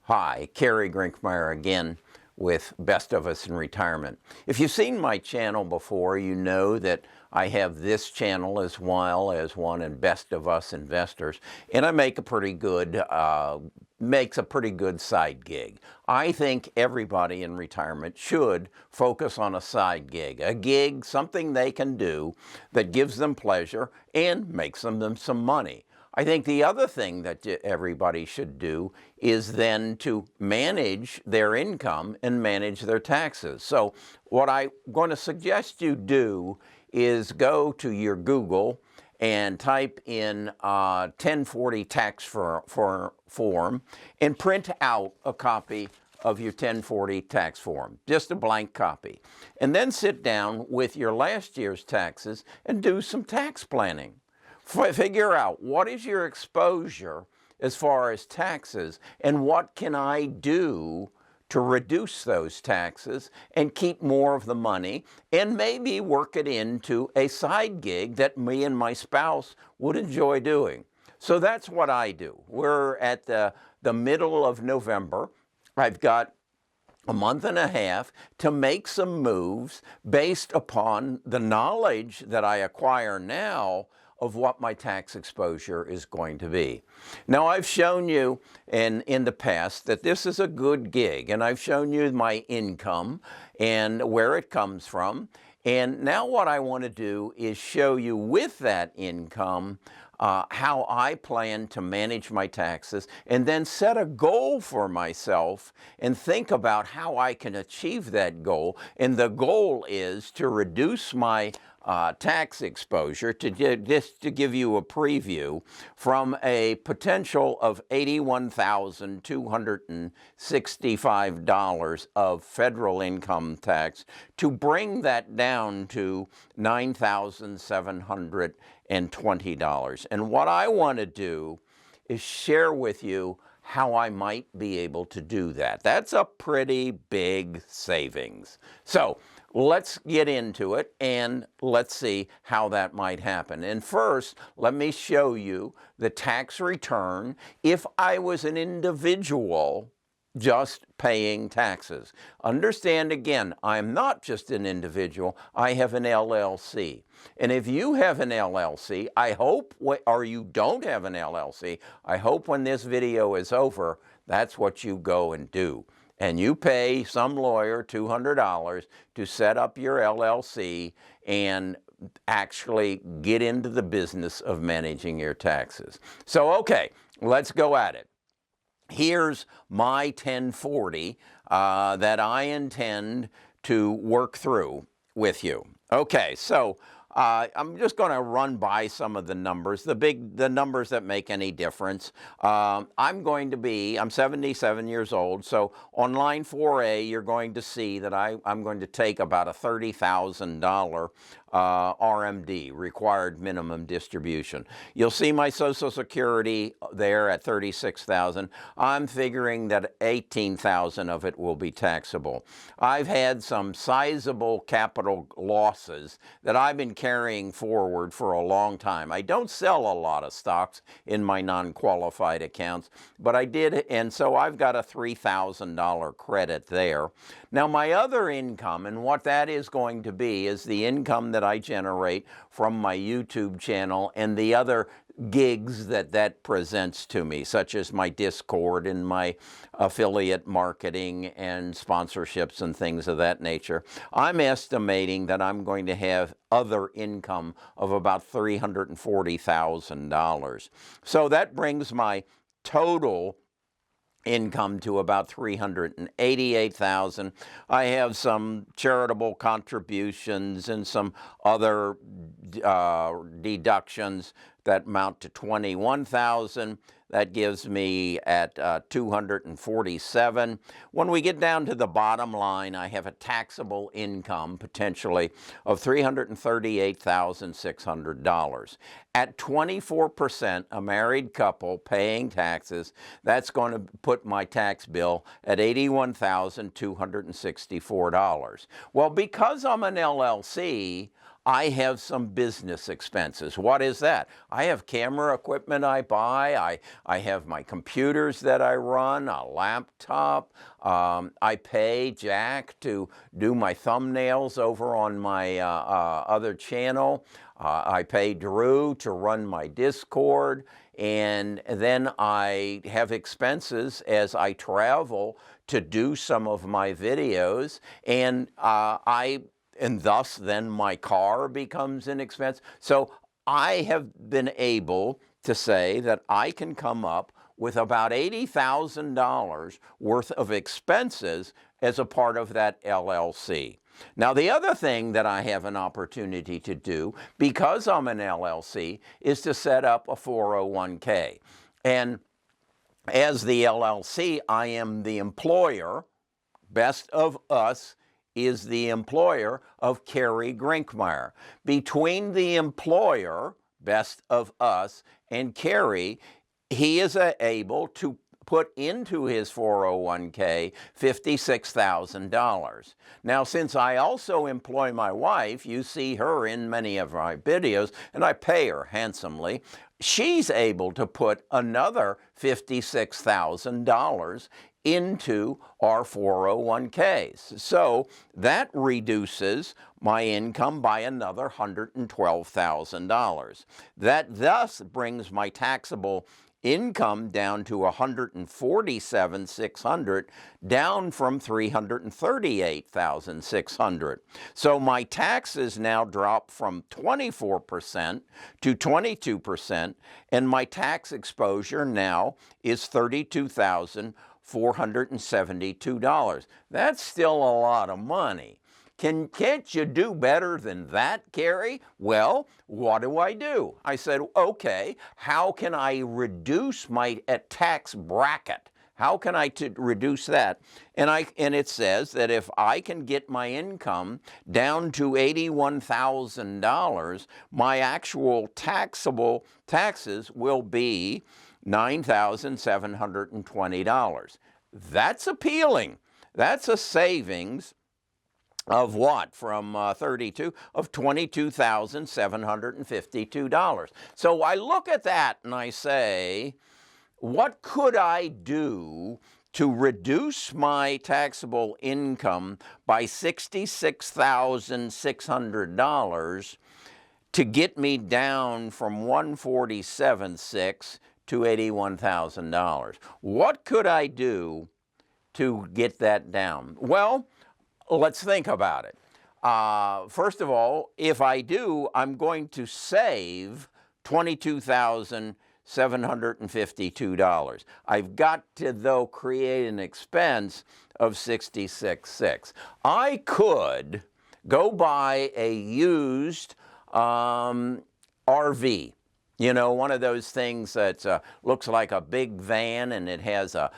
Hi, Kerry Grinkmeyer again with Best of Us in Retirement. If you've seen my channel before, you know that I have this channel as well as one in Best of Us Investors, and I make a pretty good, makes a pretty good side gig. I think everybody in retirement should focus on a side gig, something they can do that gives them pleasure and makes them some money. I think the other thing that everybody should do is then to manage their income and manage their taxes. So what I'm going to suggest you do is go to your Google and type in 1040 tax form and print out a copy of your 1040 tax form, just a blank copy. And then sit down with your last year's taxes and do some tax planning. Figure out what is your exposure as far as taxes and what can I do to reduce those taxes and keep more of the money and maybe work it into a side gig that me and my spouse would enjoy doing. So that's what I do. We're at the middle of November. I've got a month and a half to make some moves based upon the knowledge that I acquire now of what my tax exposure is going to be. Now, I've shown you in the past that this is a good gig, and I've shown you my income and where it comes from. And now what I want to do is show you with that income how I plan to manage my taxes and then set a goal for myself and think about how I can achieve that goal. And the goal is to reduce my tax exposure, just to give you a preview, from a potential of $81,265 of federal income tax to bring that down to $9,720. And what I want to do is share with you how I might be able to do that. That's a pretty big savings. So let's get into it and let's see how that might happen. And first, let me show you the tax return if I was an individual just paying taxes. Understand again, I'm not just an individual, I have an LLC. And if you have an LLC, I hope, or you don't have an LLC, I hope when this video is over, that's what you go and do. And you pay some lawyer $200 to set up your LLC and actually get into the business of managing your taxes. So, okay, let's go at it. Here's my 1040 that I intend to work through with you. Okay, so I'm just going to run by some of the numbers, the numbers that make any difference. I'm 77 years old, so on line 4A, you're going to see that I'm going to take about a $30,000 RMD, required minimum distribution. You'll see my Social Security there at $36,000. I'm figuring that $18,000 of it will be taxable. I've had some sizable capital losses that I've been carrying forward for a long time. I don't sell a lot of stocks in my non-qualified accounts, but I did, and so I've got a $3,000 credit there. Now, my other income, and what that is going to be, is the income that I generate from my YouTube channel and the other gigs that presents to me, such as my Discord and my affiliate marketing and sponsorships and things of that nature. I'm estimating that I'm going to have other income of about $340,000. So that brings my total income to about $388,000. I have some charitable contributions and some other deductions that amount to $21,000. That gives me at $247,000. When we get down to the bottom line, I have a taxable income potentially of $338,600. At 24%, a married couple paying taxes, that's going to put my tax bill at $81,264. Well, because I'm an LLC, I have some business expenses. What is that? I have camera equipment I buy. I have my computers that I run, a laptop. I pay Jack to do my thumbnails over on my other channel. I pay Drew to run my Discord. And then I have expenses as I travel to do some of my videos. And and thus then my car becomes an expense. So I have been able to say that I can come up with about $80,000 worth of expenses as a part of that LLC. Now, the other thing that I have an opportunity to do, because I'm an LLC, is to set up a 401k. And as the LLC, I am the employer. Best of Us is the employer of Kerry Grinkmeyer. Between the employer, Best of Us, and Kerry, he is able to put into his 401k $56,000. Now, since I also employ my wife, you see her in many of my videos, and I pay her handsomely, she's able to put another $56,000 into our 401ks. So that reduces my income by another $112,000. That thus brings my taxable income down to $147,600, down from $338,600. So my taxes now drop from 24% to 22%, and my tax exposure now is $32,472. That's still a lot of money. Can't you do better than that, Kerry? Well, what do? I said, okay, how can I reduce my tax bracket? How can I reduce that? And it says that if I can get my income down to $81,000, my actual taxable taxes will be $9,720. That's appealing. That's a savings of what? From 32 of $22,752. So I look at that and I say, what could I do to reduce my taxable income by $66,600 to get me down from $147,600 to $81,000? What could I do to get that down? Well, let's think about it. First of all, if I do, I'm going to save $22,752. I've got to, though, create an expense of $66,600. I could go buy a used RV. You know, one of those things that looks like a big van, and it has a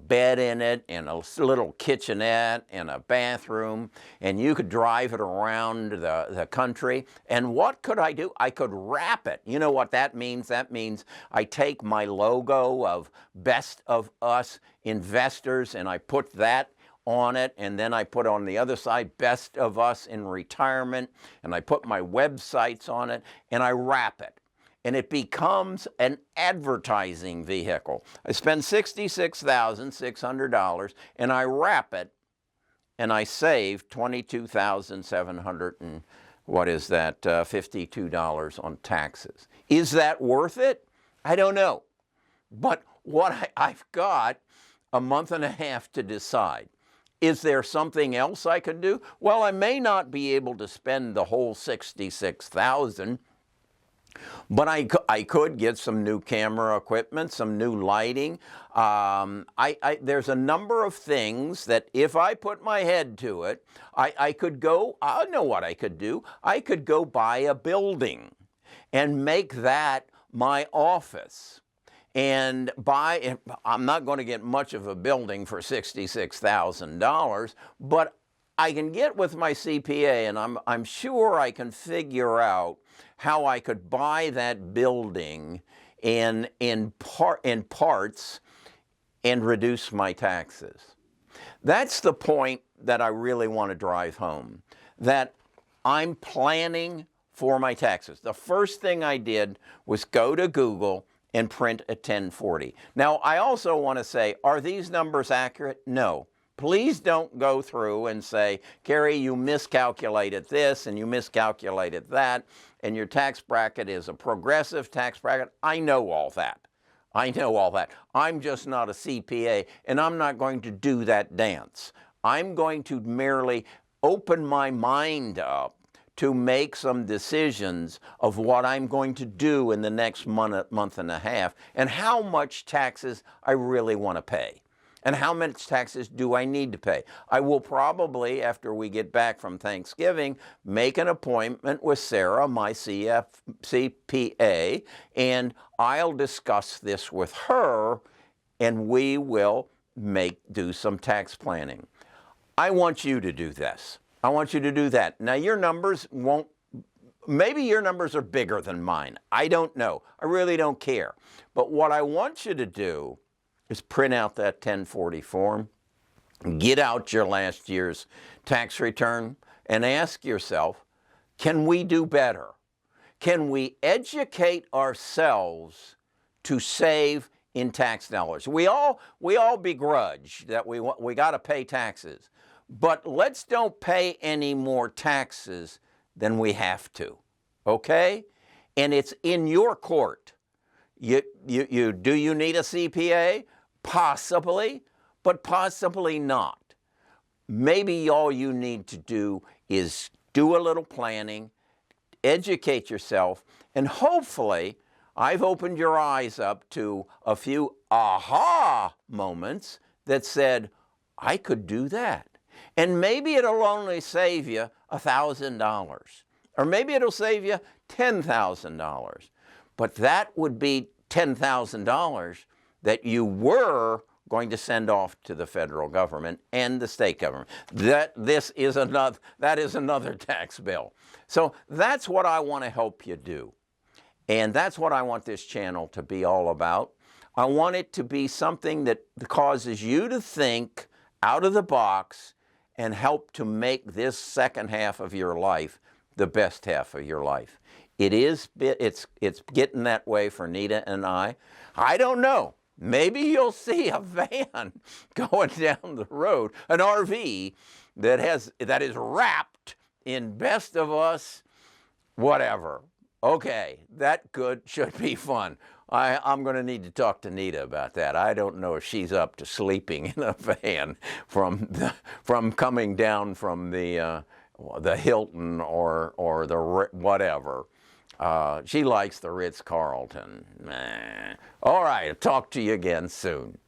bed in it and a little kitchenette and a bathroom, and you could drive it around the country. And what could I do? I could wrap it. You know what that means? That means I take my logo of Best of Us Investors and I put that on it, and then I put on the other side Best of Us in Retirement, and I put my websites on it, and I wrap it. And it becomes an advertising vehicle. I spend $66,600 and I wrap it, and I save $22,700 and what is that? $52 on taxes. Is that worth it? I don't know. But what I've got a month and a half to decide. Is there something else I could do? Well, I may not be able to spend the whole $66,000. But I could get some new camera equipment, some new lighting. There's a number of things that if I put my head to it, I could go, I know what I could do. I could go buy a building and make that my office. And I'm not going to get much of a building for $66,000, but I can get with my CPA, and I'm sure I can figure out how I could buy that building in parts and reduce my taxes. That's the point that I really want to drive home. That I'm planning for my taxes. The first thing I did was go to Google and print a 1040. Now, I also want to say, are these numbers accurate? No. Please don't go through and say, Gary, you miscalculated this and you miscalculated that, and your tax bracket is a progressive tax bracket. I know all that. I know all that. I'm just not a CPA, and I'm not going to do that dance. I'm going to merely open my mind up to make some decisions of what I'm going to do in the next month and a half, and how much taxes I really want to pay. And how much taxes do I need to pay? I will probably, after we get back from Thanksgiving, make an appointment with Sarah, my CPA, and I'll discuss this with her, and we will do some tax planning. I want you to do this. I want you to do that. Now, your numbers won't, maybe your numbers are bigger than mine. I don't know. I really don't care. But what I want you to do is print out that 1040 form, get out your last year's tax return, and ask yourself, can we do better? Can we educate ourselves to save in tax dollars? We all begrudge that we got to pay taxes, but let's don't pay any more taxes than we have to, okay? And it's in your court. Do you need a CPA? Possibly, but possibly not. Maybe all you need to do is do a little planning, educate yourself, and hopefully I've opened your eyes up to a few aha moments that said, I could do that. And maybe it'll only save you $1,000, or maybe it'll save you $10,000. But that would be $10,000 that you were going to send off to the federal government and the state government. That is another tax bill. So that's what I want to help you do. And that's what I want this channel to be all about. I want it to be something that causes you to think out of the box and help to make this second half of your life the best half of your life. It's getting that way for Nita and I. I don't know. Maybe you'll see a van going down the road, an RV that is wrapped in Best of Us, whatever. Okay, that should be fun. I'm going to need to talk to Nita about that. I don't know if she's up to sleeping in a van from coming down from the Hilton or the whatever. She likes the Ritz-Carlton. All right, I'll talk to you again soon.